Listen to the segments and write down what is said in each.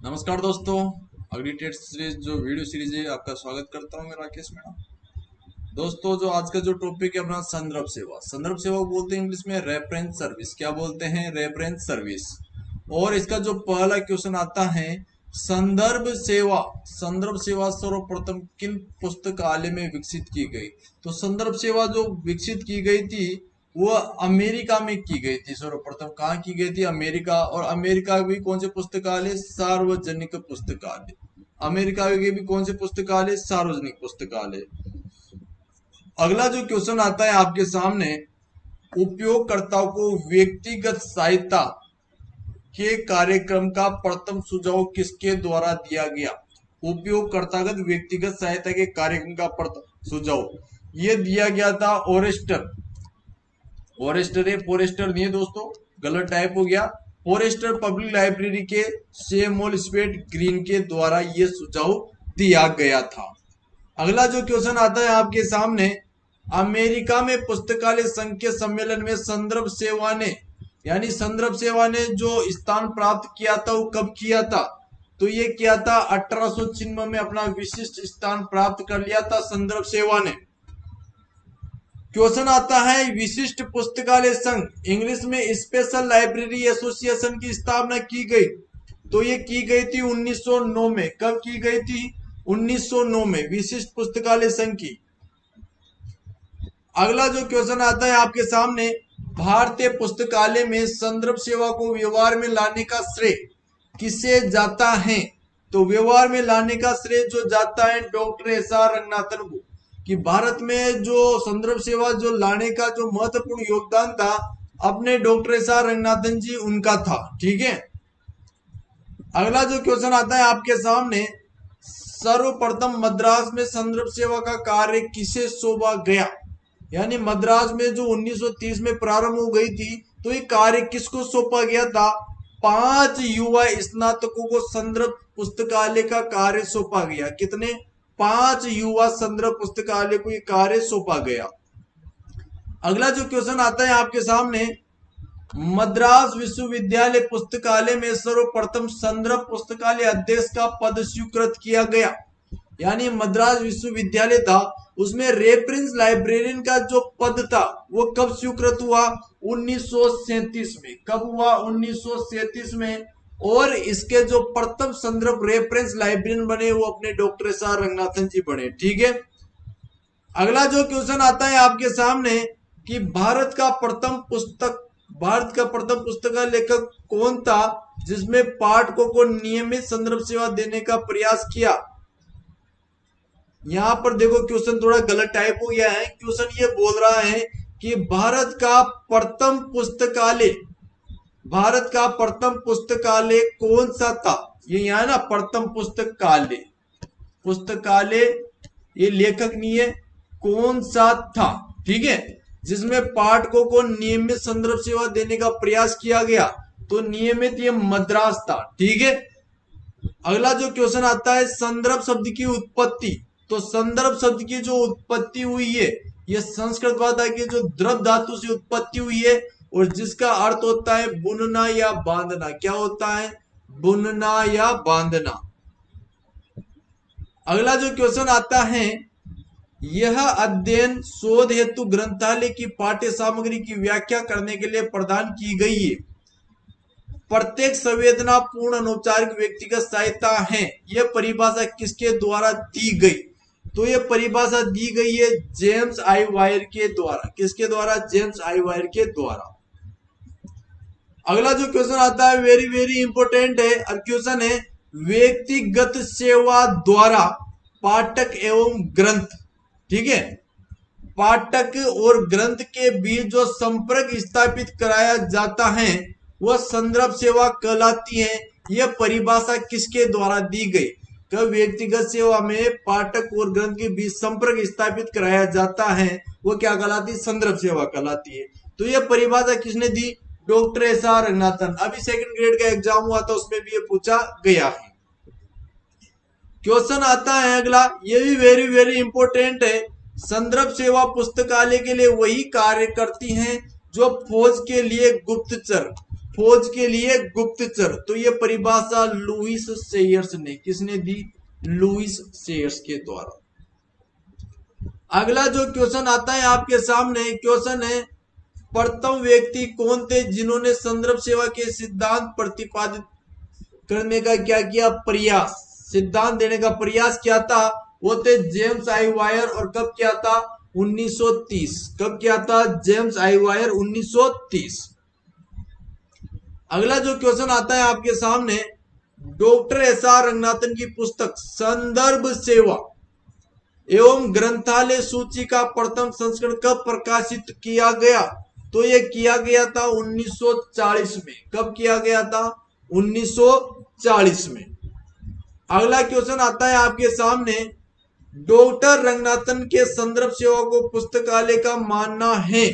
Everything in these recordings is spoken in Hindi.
नमस्कार दोस्तों, अगली टेस्ट सीरीज जो वीडियो सीरीज है आपका स्वागत करता हूं मैं राकेश मैडम। दोस्तों जो आज का जो टॉपिक है अपना संदर्भ सेवा बोलते हैं इंग्लिश में रेफरेंस सर्विस। क्या बोलते हैं? Reference service. और इसका जो पहला क्वेश्चन आता है, संदर्भ सेवा सर्वप्रथम किन पुस्तकालय में विकसित की गई? तो संदर्भ सेवा जो विकसित की गई थी वो अमेरिका में की गई थी। सर्वप्रथम कहाँ की गई थी? अमेरिका। और अमेरिका भी कौन से पुस्तकालय? सार्वजनिक पुस्तकालय। अमेरिका के भी कौन से पुस्तकालय? सार्वजनिक पुस्तकालय। अगला जो क्वेश्चन आता है आपके सामने, उपयोगकर्ताओं को व्यक्तिगत सहायता के कार्यक्रम का प्रथम सुझाव किसके द्वारा दिया गया? उपयोगकर्तागत व्यक्तिगत सहायता के कार्यक्रम का प्रथम सुझाव ये दिया गया था फॉरेस्टर है, फॉरेस्टर नहीं है दोस्तों, गलत टाइप हो गया। फॉरेस्टर पब्लिक लाइब्रेरी के सैमुअल स्पेट ग्रीन के द्वारा ये सुझाव दिया गया था। अगला जो क्वेश्चन आता है आपके सामने, अमेरिका में पुस्तकालय संघ के सम्मेलन में संदर्भ सेवा ने जो स्थान प्राप्त किया था वो कब किया था? तो ये किया था 1896 में अपना विशिष्ट स्थान प्राप्त कर लिया था संदर्भ सेवा ने। क्वेश्चन आता है, विशिष्ट पुस्तकालय संघ इंग्लिश में स्पेशल लाइब्रेरी एसोसिएशन की स्थापना की गई? तो ये की गई थी 1909 में। कब की गई थी? 1909 में विशिष्ट पुस्तकालय संघ की। अगला जो क्वेश्चन आता है आपके सामने, भारतीय पुस्तकालय में संदर्भ सेवा को व्यवहार में लाने का श्रेय किसे जाता है? तो व्यवहार में लाने का श्रेय जो जाता है डॉक्टर एस.आर. रंगनाथन को, कि भारत में जो संदर्भ सेवा जो लाने का जो महत्वपूर्ण योगदान था अपने डॉक्टर एस.आर. रंगनाथन जी उनका था। ठीक है। अगला जो क्वेश्चन आता है आपके सामने, सर्वप्रथम मद्रास में संदर्भ सेवा का कार्य किसे सौंपा गया? यानी मद्रास में जो 1930 में प्रारंभ हो गई थी, तो ये कार्य किसको सौंपा गया था? 5 युवा स्नातकों को संदर्भ पुस्तकालय का कार्य सौंपा गया। कितने? 5 युवा संदर्भ पुस्तकालय को ये कार्य सौंपा गया। अगला जो क्वेश्चन आता है आपके सामने, मद्रास विश्वविद्यालय पुस्तकालय में सर्वप्रथम संदर्भ पुस्तकालय अध्यक्ष का पद स्वीकृत किया गया। यानी मद्रास विश्वविद्यालय था उसमें रेफरेंस लाइब्रेरियन का जो पद था वो कब स्वीकृत हुआ? 1937 में। कब हुआ? 1937 में। और इसके जो प्रथम संदर्भ रेफरेंस लाइब्रेरियन बने वो अपने डॉक्टर एस.आर. रंगनाथन जी बने। ठीक है। अगला जो क्वेश्चन आता है आपके सामने कि भारत का प्रथम पुस्तकालय लेखक कौन था जिसमें पाठकों को नियमित संदर्भ सेवा देने का प्रयास किया? यहां पर देखो क्वेश्चन थोड़ा गलत टाइप हो गया है। क्वेश्चन ये बोल रहा है कि भारत का प्रथम पुस्तकालय कौन सा था? ये यहाँ ना प्रथम पुस्तकालय ये लेखक नहीं है, कौन सा था? ठीक है। जिसमें पाठकों को नियमित संदर्भ सेवा देने का प्रयास किया गया, तो नियमित ये मद्रास था। ठीक है। अगला जो क्वेश्चन आता है, संदर्भ शब्द की उत्पत्ति। तो संदर्भ शब्द की जो उत्पत्ति हुई है ये संस्कृत भाषा की जो द्रव धातु से उत्पत्ति हुई है और जिसका अर्थ होता है बुनना या बांधना। क्या होता है? बुनना या बांधना। अगला जो क्वेश्चन आता है, यह अध्ययन शोध हेतु ग्रंथालय की पाठ्य सामग्री की व्याख्या करने के लिए प्रदान की गई है। प्रत्येक संवेदना पूर्ण अनौपचारिक व्यक्तिगत सहायता है। यह परिभाषा किसके द्वारा दी गई? तो यह परिभाषा दी गई है जेम्स आइवायर के द्वारा। किसके द्वारा? जेम्स आइवायर के द्वारा। अगला जो क्वेश्चन आता है वेरी वेरी इंपोर्टेंट है और क्वेश्चन है, व्यक्तिगत सेवा द्वारा पाठक एवं ग्रंथ। ठीक है। पाठक और ग्रंथ के बीच जो संपर्क स्थापित कराया जाता है वह संदर्भ सेवा कहलाती है। यह परिभाषा किसके द्वारा दी गई? कब व्यक्तिगत सेवा में पाठक और ग्रंथ के बीच संपर्क स्थापित कराया जाता है वो क्या कहलाती है? संदर्भ सेवा कहलाती है। तो यह परिभाषा किसने दी? Doctor SR. रंगनाथन। अभी सेकंड ग्रेड का एग्जाम हुआ था उसमें भी ये पूछा गया है। क्वेश्चन आता है अगला, ये भी वेरी वेरी इंपोर्टेंट है। संदर्भ सेवा पुस्तकालय के लिए वही कार्य करती हैं जो फौज के लिए गुप्तचर। फौज के लिए गुप्तचर। तो ये परिभाषा लुईस सेयर्स ने, किसने दी? लुईस सेयर्स के द्वारा। अगला जो क्वेश्चन आता है आपके सामने, क्वेश्चन है प्रथम व्यक्ति कौन थे जिन्होंने संदर्भ सेवा के सिद्धांत प्रतिपादित करने का क्या किया? प्रयास, सिद्धांत देने का प्रयास किया था। वो थे जेम्स आइवायर। और कब किया था? 1930। कब किया था? जेम्स आइवायर 1930। अगला जो क्वेश्चन आता है आपके सामने, डॉक्टर एस.आर. रंगनाथन की पुस्तक संदर्भ सेवा एवं ग्रंथालय सूची का प्रथम संस्करण कब प्रकाशित किया गया? तो ये किया गया था 1940 में। कब किया गया था? 1940 में। अगला क्वेश्चन आता है आपके सामने, डॉक्टर रंगनाथन के संदर्भ सेवा को पुस्तकालय का मानना है।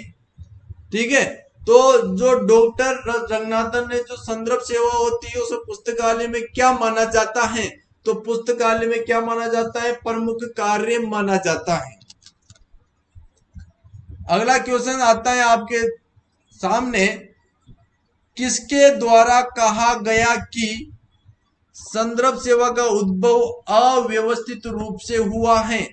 ठीक है, तो जो डॉक्टर रंगनाथन ने जो संदर्भ सेवा होती है उसे पुस्तकालय में क्या माना जाता है? तो पुस्तकालय में क्या माना जाता है? प्रमुख कार्य माना जाता है। अगला क्वेश्चन आता है आपके सामने, किसके द्वारा कहा गया कि संदर्भ सेवा का उद्भव अव्यवस्थित रूप से हुआ है?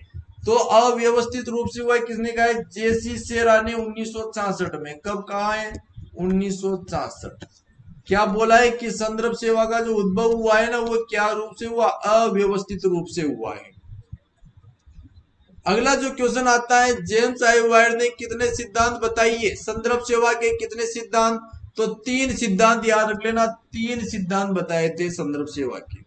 तो अव्यवस्थित रूप से हुआ है, किसने कहा है? जेसी शेरा ने 1966 में। कब कहा है? 1966। क्या बोला है कि संदर्भ सेवा का जो उद्भव हुआ है ना, वो क्या रूप से हुआ? अव्यवस्थित रूप से हुआ है। अगला जो क्वेश्चन आता है, जेम्स आइवायर ने कितने सिद्धांत बताइए? संदर्भ सेवा के कितने सिद्धांत? तो 3 सिद्धांत याद रख लेना, 3 सिद्धांत बताए थे संदर्भ सेवा के।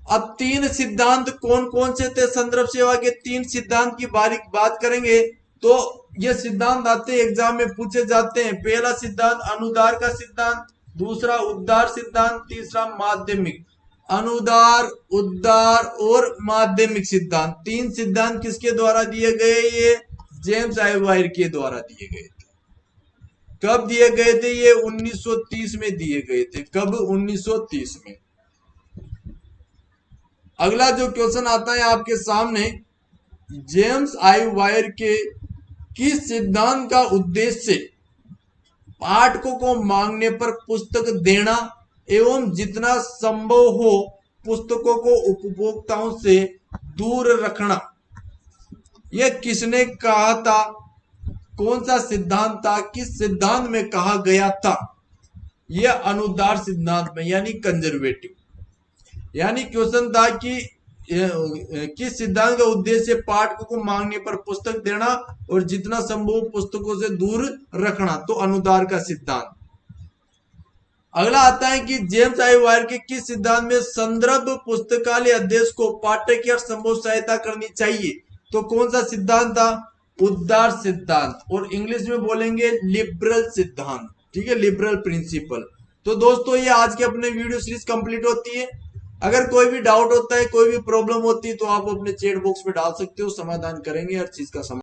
अब 3 सिद्धांत कौन कौन से थे? संदर्भ सेवा के 3 सिद्धांत की बारीक बात करेंगे तो ये सिद्धांत आते एग्जाम में पूछे जाते हैं। पहला सिद्धांत अनुदार का सिद्धांत, दूसरा उद्धार सिद्धांत, तीसरा माध्यमिक। अनुदार, उद्धार और माध्यमिक सिद्धांत, 3 सिद्धांत किसके द्वारा दिए गए? ये जेम्स आइवायर के द्वारा दिए गए थे। कब दिए गए थे? ये 1930 में दिए गए थे। कब? 1930 में। अगला जो क्वेश्चन आता है आपके सामने, जेम्स आइवायर के किस सिद्धांत का उद्देश्य पाठकों को मांगने पर पुस्तक देना एवं जितना संभव हो पुस्तकों को उपभोक्ताओं से दूर रखना? यह किसने कहा था? कौन सा सिद्धांत था? किस सिद्धांत में कहा गया था? यह अनुदार सिद्धांत में, यानी कंजर्वेटिव। यानी क्वेश्चन था कि किस सिद्धांत का उद्देश्य पाठकों को मांगने पर पुस्तक देना और जितना संभव पुस्तकों से दूर रखना, तो अनुदार का सिद्धांत। अगला आता है कि जेम्स आइवायर के किस सिद्धांत में संदर्भ पुस्तकालय अध्यक्ष को पाठक की संभव सहायता करनी चाहिए? तो कौन सा सिद्धांत था? उद्धार सिद्धांत, और इंग्लिश में बोलेंगे लिबरल सिद्धांत। ठीक है, लिबरल प्रिंसिपल। तो दोस्तों ये आज के अपने वीडियो सीरीज कंप्लीट होती है। अगर कोई भी डाउट होता है, कोई भी प्रॉब्लम होती है तो आप अपने चैट बॉक्स में डाल सकते हो, समाधान करेंगे हर चीज का समाधान।